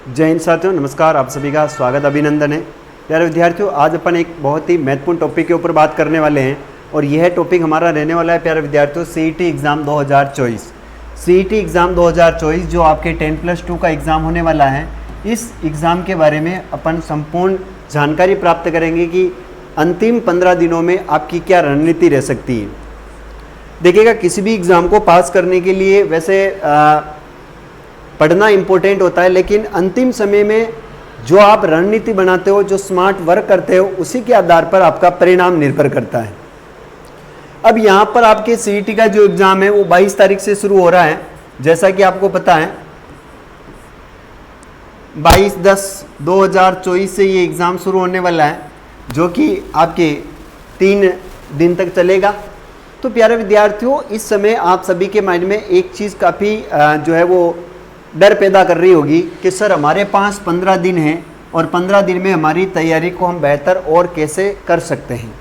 जय हिंद साथियों, नमस्कार। आप सभी का स्वागत अभिनंदन है। प्यारे विद्यार्थियों, आज अपन एक बहुत ही महत्वपूर्ण टॉपिक के ऊपर बात करने वाले हैं और यह टॉपिक हमारा रहने वाला है प्यारे विद्यार्थियों सीईटी एग्ज़ाम 2024। सीईटी एग्ज़ाम 2024 जो आपके 10+2 का एग्ज़ाम होने वाला है, इस एग्ज़ाम के बारे में अपन संपूर्ण जानकारी प्राप्त करेंगे कि अंतिम 15 दिनों में आपकी क्या रणनीति रह सकती है। देखिएगा, किसी भी एग्ज़ाम को पास करने के लिए वैसे पढ़ना इम्पोर्टेंट होता है, लेकिन अंतिम समय में जो आप रणनीति बनाते हो, जो स्मार्ट वर्क करते हो, उसी के आधार पर आपका परिणाम निर्भर करता है। अब यहाँ पर आपके सीईटी का जो एग्ज़ाम है वो 22 तारीख से शुरू हो रहा है। जैसा कि आपको पता है 22/10/2024 से ये एग्ज़ाम शुरू होने वाला है, जो कि आपके 3 दिन तक चलेगा। तो प्यारे विद्यार्थियों, इस समय आप सभी के माइंड में एक चीज़ काफ़ी जो है वो डर पैदा कर रही होगी कि सर हमारे पास 15 दिन हैं और 15 दिन में हमारी तैयारी को हम बेहतर और कैसे कर सकते हैं।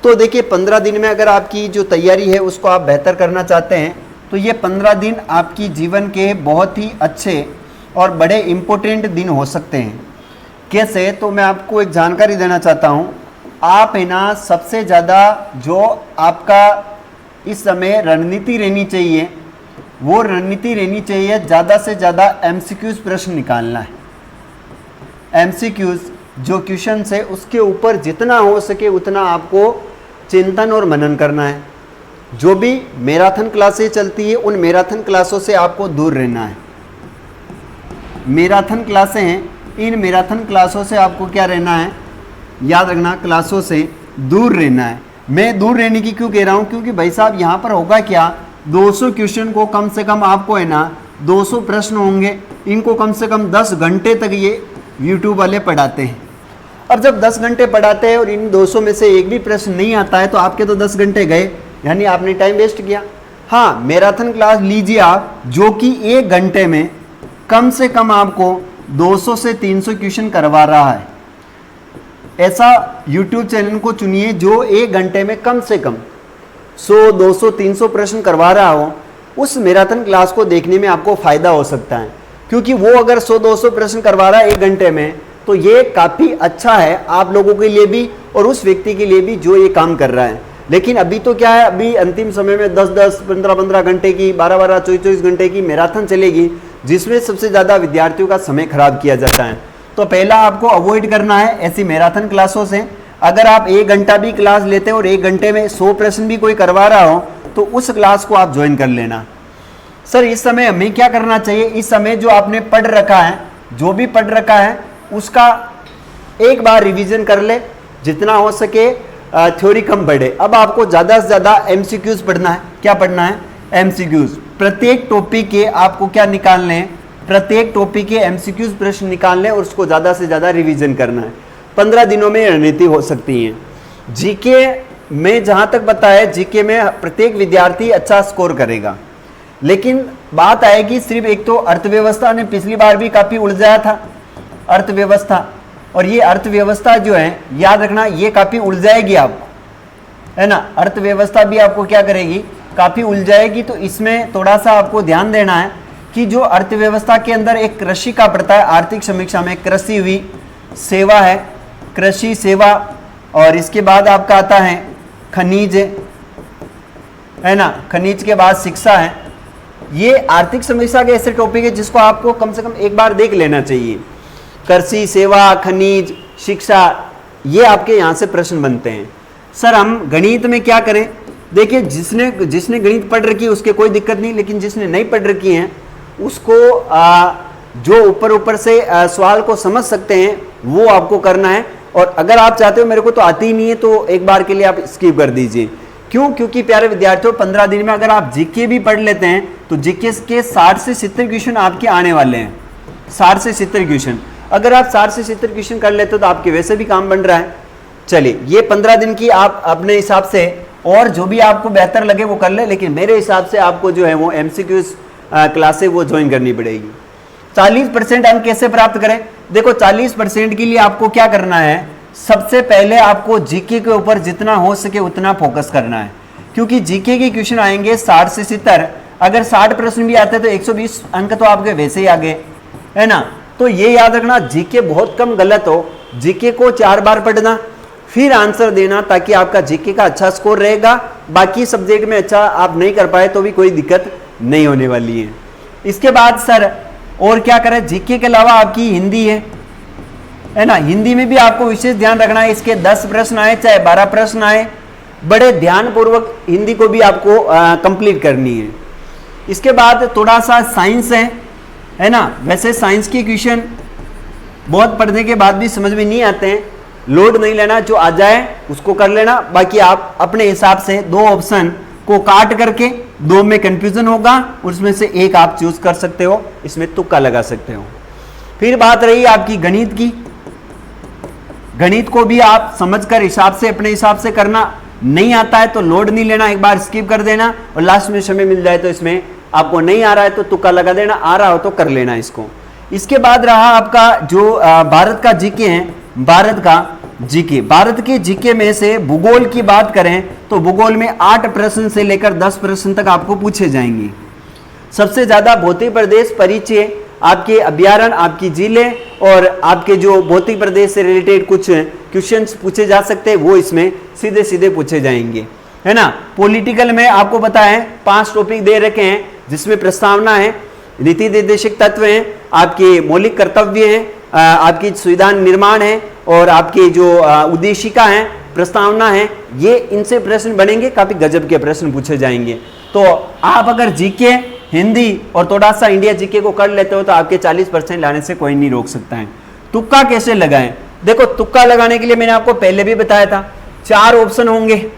तो देखिए, 15 दिन में अगर आपकी जो तैयारी है उसको आप बेहतर करना चाहते हैं तो ये 15 दिन आपकी जीवन के बहुत ही अच्छे और बड़े इम्पोर्टेंट दिन हो सकते हैं। कैसे? तो मैं आपको एक जानकारी देना चाहता हूँ। आप है ना, सबसे ज़्यादा जो आपका इस समय रणनीति रहनी चाहिए, वो रणनीति रहनी चाहिए ज़्यादा से ज़्यादा एमसीक्यूज़ प्रश्न निकालना है। एमसीक्यूज़ जो क्वेश्चन है उसके ऊपर जितना हो सके उतना आपको चिंतन और मनन करना है। जो भी मैराथन क्लासें चलती है उन मैराथन क्लासों से आपको दूर रहना है। मैराथन क्लासें हैं, इन मैराथन क्लासों से आपको क्या रहना है, याद रखना, क्लासों से दूर रहना है। मैं दूर रहने की क्यों कह रहा हूँ? क्योंकि भाई साहब यहाँ पर होगा क्या, 200 क्वेश्चन को कम से कम आपको है ना 200 प्रश्न होंगे, इनको कम से कम 10 घंटे तक ये यूट्यूब वाले पढ़ाते हैं। और जब 10 घंटे पढ़ाते हैं और इन 200 में से एक भी प्रश्न नहीं आता है तो आपके तो 10 घंटे गए, यानी आपने टाइम वेस्ट किया। हाँ, मैराथन क्लास लीजिए आप, जो कि 1 घंटे में कम से कम आपको 200 से 300 क्वेश्चन करवा रहा है। ऐसा यूट्यूब चैनल को चुनिए जो 1 घंटे में कम से कम 100, 200, 300 प्रश्न करवा रहा हो। उस मैराथन क्लास को देखने में आपको फ़ायदा हो सकता है, क्योंकि वो अगर 100-200 प्रश्न करवा रहा है 1 घंटे में, तो ये काफ़ी अच्छा है आप लोगों के लिए भी और उस व्यक्ति के लिए भी जो ये काम कर रहा है। लेकिन अभी तो क्या है, अभी अंतिम समय में 10-10, 15-15 घंटे की, 12-12, 24-24 घंटे की मैराथन चलेगी, जिसमें सबसे ज़्यादा विद्यार्थियों का समय खराब किया जाता है। तो पहला आपको अवॉइड करना है ऐसी मैराथन क्लासों से। अगर आप 1 घंटा भी क्लास लेते हो और 1 घंटे में 100 प्रश्न भी कोई करवा रहा हो तो उस क्लास को आप ज्वाइन कर लेना। सर, इस समय हमें क्या करना चाहिए? इस समय जो आपने पढ़ रखा है, जो भी पढ़ रखा है उसका एक बार रिवीजन कर ले, जितना हो सके थ्योरी कम पढ़े। अब आपको ज़्यादा से ज़्यादा एमसीक्यूज़ पढ़ना है। क्या पढ़ना है? एमसीक्यूज़। प्रत्येक टॉपिक के आपको क्या निकालने हैं? प्रत्येक टॉपिक के एमसीक्यूज़ प्रश्न निकालने और उसको ज़्यादा से ज़्यादा रिवीजन करना है। 15 दिनों में रणनीति हो सकती है। जीके में जहाँ तक बताया, जीके में प्रत्येक विद्यार्थी अच्छा स्कोर करेगा, लेकिन बात आएगी सिर्फ एक तो अर्थव्यवस्था ने पिछली बार भी काफ़ी उलझाया था, अर्थव्यवस्था। और ये अर्थव्यवस्था जो है, याद रखना, ये काफ़ी उलझाएगी आपको, है ना। अर्थव्यवस्था भी आपको क्या करेगी, काफ़ी उलझाएगी। तो इसमें थोड़ा सा आपको ध्यान देना है कि जो अर्थव्यवस्था के अंदर एक कृषि का पड़ता है, आर्थिक समीक्षा में कृषि हुई, सेवा है, कृषि सेवा, और इसके बाद आपका आता है खनिज, है ना। खनिज के बाद शिक्षा है। ये आर्थिक समीक्षा के ऐसे टॉपिक है जिसको आपको कम से कम एक बार देख लेना चाहिए। कृषि, सेवा, खनिज, शिक्षा, ये आपके यहाँ से प्रश्न बनते हैं। सर, हम गणित में क्या करें? देखिए, जिसने गणित पढ़ रखी है उसके कोई दिक्कत नहीं, लेकिन जिसने नहीं पढ़ रखी है उसको जो ऊपर से सवाल को समझ सकते हैं वो आपको करना है। और अगर आप चाहते हो मेरे को तो आती ही नहीं है तो एक बार के लिए आप स्किप कर दीजिए। क्यों? क्योंकि प्यारे विद्यार्थियों, 15 दिन में अगर आप जीके भी पढ़ लेते हैं तो जीके के 60 से 70 क्वेश्चन आपके आने वाले हैं। 60 से 70 क्वेश्चन, अगर आप 60 से 70 क्वेश्चन कर लेते हो तो आपके वैसे भी काम बन रहा है। चलिए, ये 15 दिन की आप अपने हिसाब से और जो भी आपको बेहतर लगे वो कर ले, लेकिन मेरे हिसाब से आपको जो है वो एमसीक्यूज़ क्लासें वो ज्वाइन करनी पड़ेगी। 40% अंक कैसे प्राप्त करें? देखो, 40% के लिए आपको क्या करना है, सबसे पहले आपको जीके के ऊपर जितना हो सके उतना फोकस करना है, क्योंकि जीके के क्वेश्चन आएंगे 60 से 70। अगर 60 प्रश्न भी आते हैं तो 120 अंक तो आपके वैसे ही आ गए, है ना। तो ये याद रखना, जीके बहुत कम गलत हो, जीके को 4 बार पढ़ना फिर आंसर देना, ताकि आपका जीके का अच्छा स्कोर रहेगा। बाकी सब्जेक्ट में अच्छा आप नहीं कर पाए तो भी कोई दिक्कत नहीं होने वाली है। इसके बाद सर और क्या करें, जीके के अलावा आपकी हिंदी है ना, हिंदी में भी आपको विशेष ध्यान रखना है। इसके 10 प्रश्न आए चाहे 12 प्रश्न आए, बड़े ध्यानपूर्वक हिंदी को भी आपको कंप्लीट करनी है। इसके बाद थोड़ा सा साइंस है ना, वैसे साइंस के क्वेश्चन बहुत पढ़ने के बाद भी समझ में नहीं आते हैं, लोड नहीं लेना, जो आ जाए उसको कर लेना। बाकी आप अपने हिसाब से 2 ऑप्शन को काट करके 2 में कंफ्यूजन होगा, उसमें से एक आप चूज कर सकते हो, इसमें तुक्का लगा सकते हो। फिर बात रही आपकी गणित की, गणित को भी आप समझकर हिसाब से अपने हिसाब से करना, नहीं आता है तो लोड नहीं लेना, एक बार स्किप कर देना और लास्ट में समय मिल जाए तो इसमें आपको नहीं आ रहा है तो तुक्का लगा देना, आ रहा हो तो कर लेना इसको। इसके बाद रहा आपका जो भारत का जीके है, भारत का जीके, भारत के जीके में से भूगोल की बात करें तो भूगोल में 8 प्रश्न से लेकर 10 प्रश्न तक आपको पूछे जाएंगे। सबसे ज्यादा भौतिक प्रदेश परिचय, आपके अभ्यारण्य, आपकी जिले और आपके जो भौतिक प्रदेश से रिलेटेड कुछ क्वेश्चंस पूछे जा सकते हैं, वो इसमें सीधे सीधे पूछे जाएंगे, है ना। पॉलिटिकल में आपको पता है 5 टॉपिक दे रखे हैं, जिसमें प्रस्तावना है, नीति निर्देशक तत्व हैं, आपके मौलिक कर्तव्य हैं, आपकी संविधान निर्माण है और आपके जो उद्देशिका है, प्रस्तावना है, ये इनसे प्रश्न बनेंगे, काफी गजब के प्रश्न पूछे जाएंगे। तो आप अगर जीके, हिंदी और थोड़ा सा इंडिया जीके को कर लेते हो तो आपके 40% लाने से कोई नहीं रोक सकता है। तुक्का कैसे लगाएं? देखो, तुक्का लगाने के लिए मैंने आपको पहले भी बताया था, 4 ऑप्शन होंगे,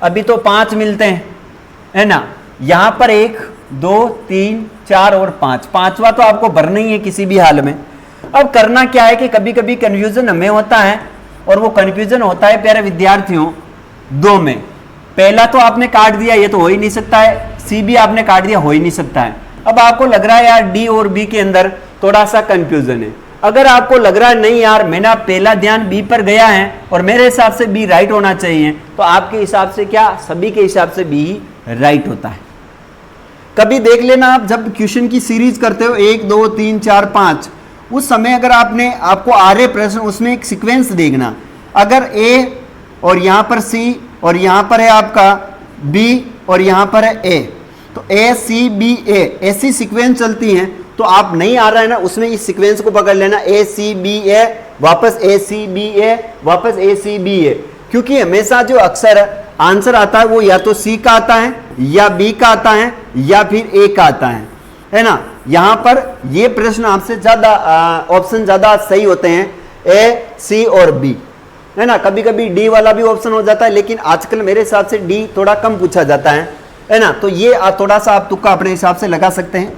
अभी तो 5 मिलते हैं, है ना। यहां पर 1 2 3 4 और 5, 5वां तो आपको भरना ही है किसी भी हाल में। अब करना क्या है कि कभी कभी कंफ्यूजन हमें होता है, और वो कंफ्यूजन होता है प्यारे विद्यार्थियों 2 में। पहला तो आपने काट दिया, ये तो हो ही नहीं सकता है, सी भी आपने काट दिया, हो ही नहीं सकता है। अब आपको लग रहा है यार डी और बी के अंदर थोड़ा सा कंफ्यूजन है। अगर आपको लग रहा है नहीं यार मेरा पहला ध्यान बी पर गया है और मेरे हिसाब से बी राइट होना चाहिए, तो आपके हिसाब से क्या, सभी के हिसाब से बी राइट होता है। कभी देख लेना, आप जब क्वेश्चन की सीरीज करते हो 1 2 3 4 5, उस समय अगर आपको आ रहे प्रश्न, उसमें एक सीक्वेंस देखना, अगर ए और यहां पर सी और यहां पर है आपका बी और यहां पर है ए, तो ए सी बी ए ऐसी सीक्वेंस चलती हैं, तो आप नहीं आ रहा है ना, उसमें इस सीक्वेंस को पकड़ लेना, ए सी बी ए वापस ए सी बी ए वापस ए सी बी ए, क्योंकि हमेशा जो अक्सर आंसर आता है वो या तो सी का आता है या बी का आता है या फिर ए का आता है ना। यहां पर ये प्रश्न आपसे ज्यादा ऑप्शन ज्यादा सही होते हैं, ए सी और बी, है ना। कभी कभी डी वाला भी ऑप्शन हो जाता है, लेकिन आजकल मेरे हिसाब से डी थोड़ा कम पूछा जाता है ना। तो ये थोड़ा सा आप तुक्का अपने हिसाब से लगा सकते हैं।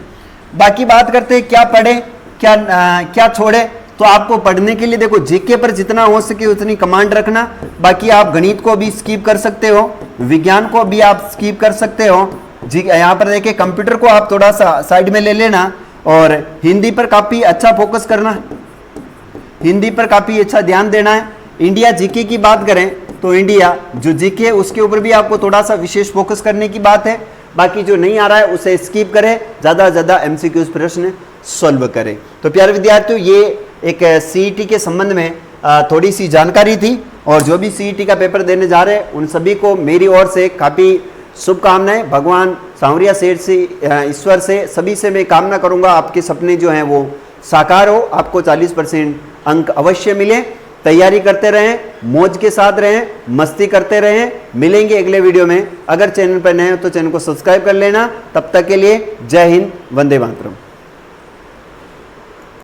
बाकी बात करते हैं क्या पढ़े क्या छोड़े, तो आपको पढ़ने के लिए देखो जीके पर जितना हो सके उतनी कमांड रखना। बाकी आप गणित को भी स्किप कर सकते हो, विज्ञान को भी आप स्किप कर सकते हो जी। यहाँ पर देखिए कंप्यूटर को आप थोड़ा सा साइड में ले लेना, और हिंदी पर काफी अच्छा फोकस करना है, हिंदी पर काफी अच्छा ध्यान देना है। इंडिया जीके की बात करें तो इंडिया जो जीके है उसके ऊपर भी आपको थोड़ा सा विशेष फोकस करने की बात है। बाकी जो नहीं आ रहा है उसे स्किप करें, ज्यादा से ज्यादा एमसीक्यूज प्रश्न सॉल्व करें। तो प्यारे विद्यार्थियों, ये एक सीईटी के संबंध में थोड़ी सी जानकारी थी, और जो भी सीईटी का पेपर देने जा रहे हैं उन सभी को मेरी ओर से काफी शुभकामनाएं। भगवान सांवरिया सेठ से, ईश्वर से, सभी से मैं कामना करूंगा आपके सपने जो हैं वो साकार हो, आपको 40% अंक अवश्य मिले। तैयारी करते रहें, मौज के साथ रहें, मस्ती करते रहें। मिलेंगे अगले वीडियो में। अगर चैनल पर नए हो तो चैनल को सब्सक्राइब कर लेना। तब तक के लिए जय हिंद, वंदे मातरम।